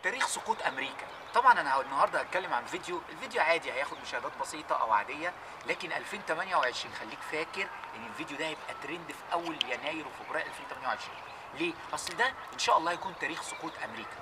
تاريخ سقوط امريكا. طبعا انا النهارده هتكلم عن الفيديو عادي هياخد مشاهدات بسيطه او عاديه، لكن 2028 خليك فاكر ان الفيديو ده هيبقى ترند في اول يناير وفبراير 2028. ليه؟ اصل ده ان شاء الله هيكون تاريخ سقوط امريكا.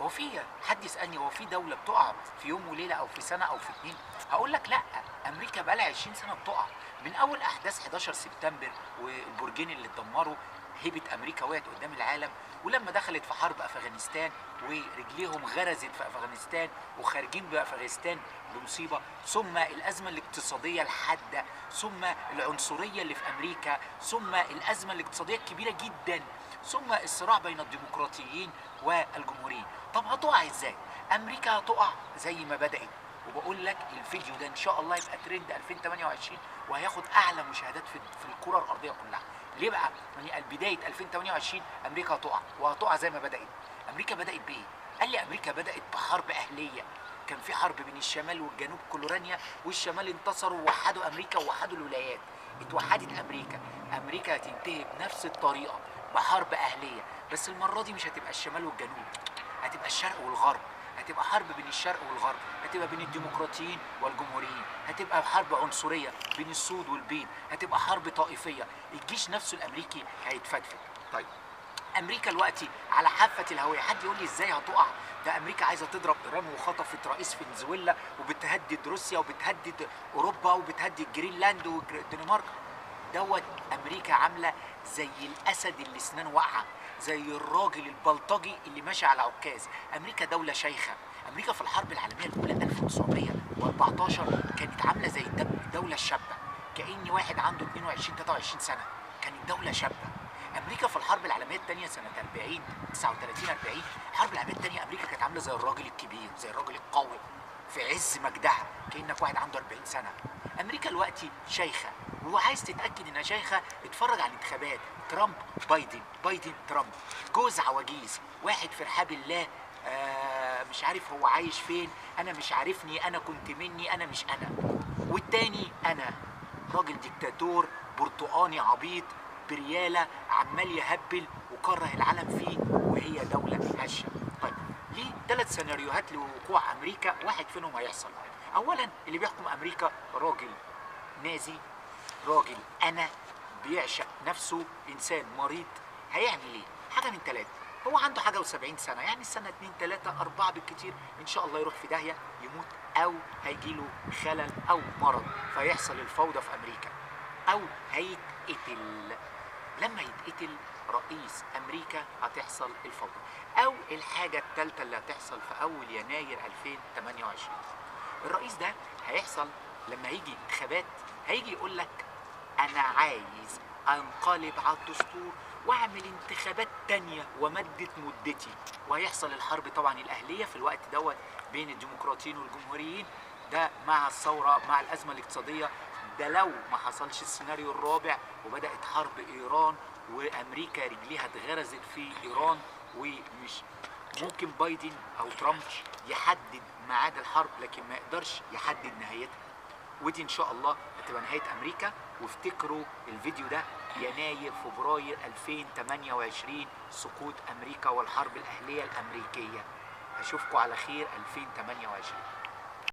هو في حد يسالني هو في دوله بتقع في يوم وليله او في سنه او في اتنين؟ هقول لك لا، امريكا بقى لها 20 سنه بتقع. من اول احداث 11 سبتمبر والبرجين اللي اتدمروا، هيبه امريكا وقعت قدام العالم. ولما دخلت في حرب افغانستان ورجليهم غرزت في افغانستان وخارجين بافغانستان بمصيبه، ثم الازمه الاقتصاديه الحاده، ثم العنصريه اللي في امريكا، ثم الازمه الاقتصاديه الكبيره جدا، ثم الصراع بين الديمقراطيين والجمهوريين. طب هتقع ازاي؟ امريكا هتقع زي ما بدات، وبقول لك الفيديو ده ان شاء الله يبقى ترند 2028 وهياخد اعلى مشاهدات في الكره الارضيه كلها. ليه بقى؟ يعني بدايه 2028 امريكا هتقع، وهتقع زي ما بدات. امريكا بدات بايه؟ قال لي امريكا بدات بحرب اهليه. كان في حرب بين الشمال والجنوب، كولورانيا والشمال انتصروا ووحدوا امريكا ووحدوا الولايات. اتوحدت امريكا. امريكا هتنتهي بنفس الطريقه، بحرب اهليه، بس المره دي مش هتبقى الشمال والجنوب، هتبقى الشرق والغرب. هتبقى حرب بين الشرق والغرب، هتبقى بين الديمقراطيين والجمهوريين، هتبقى حرب عنصريه بين السود والبيض، هتبقى حرب طائفيه. الجيش نفسه الامريكي هيتفتفت. طيب امريكا دلوقتي على حافه الهويه. حد يقول لي ازاي هتقع؟ ده امريكا عايزه تضرب ايران وخطفت رئيس فنزويلا وبتهدد روسيا وبتهدد اوروبا وبتهدد جرينلاند والدنمارك. دوت امريكا عامله زي الاسد اللي اسنانه واقعه، زي الراجل البلطجي اللي ماشي على عكاز. امريكا دوله شيخه. امريكا في الحرب العالميه الاولى 1914 كانت عامله زي الدوله الشابه، كأن واحد عنده 22 23 سنه. كانت دوله شابه. امريكا في الحرب العالميه الثانيه سنه 40 39 40، الحرب العالميه الثانيه امريكا كانت عامله زي الراجل الكبير، زي الراجل القوي في عز مجدها، كانك واحد عنده 40 سنه. امريكا دلوقتي شيخه، وعايز تتاكد انها شيخه اتفرج على الانتخابات. ترامب بايدن، بايدن ترامب، جوز عواجيز، واحد في رحاب الله. مش عارف هو عايش فين، انا مش عارفني، انا كنت مني، انا مش انا. والتاني انا راجل ديكتاتور برتقاني عبيط برياله عمال يهبل وكره العالم فيه، وهي دوله هشه. طيب ليه 3 سيناريوهات لوقوع امريكا، واحد فيهم هيحصل. اولا اللي بيحكم امريكا راجل نازي، راجل انا بيعشق نفسه، انسان مريض. هيعمل ايه؟ حاجه من 3. هو عنده حاجه و70 سنه، يعني السنه 2 3 4 بالكتير ان شاء الله يروح في داهيه يموت، او هيجيله خلل او مرض فيحصل الفوضى في امريكا، او هيتقتل. لما يتقتل رئيس امريكا هتحصل الفوضى. او الحاجه الثالثه اللي هتحصل في اول يناير 2028، الرئيس ده هيحصل لما هيجي انتخابات، هيجي يقول لك انا عايز انقلب على الدستور واعمل انتخابات تانية ومدت مدتي، وهيحصل الحرب طبعا الاهليه في الوقت دوت بين الديمقراطيين والجمهوريين. ده مع الثوره، مع الازمه الاقتصاديه. ده لو ما حصلش السيناريو الرابع وبدات حرب ايران وامريكا رجليها اتغرزت في ايران. ومش ممكن بايدن او ترامب يحدد ميعاد الحرب، لكن ما يقدرش يحدد نهايتها. ودي ان شاء الله هتبقى نهايه امريكا. وافتكروا الفيديو ده يناير فبراير 2028، سقوط امريكا والحرب الاهليه الامريكيه. اشوفكم على خير 2028.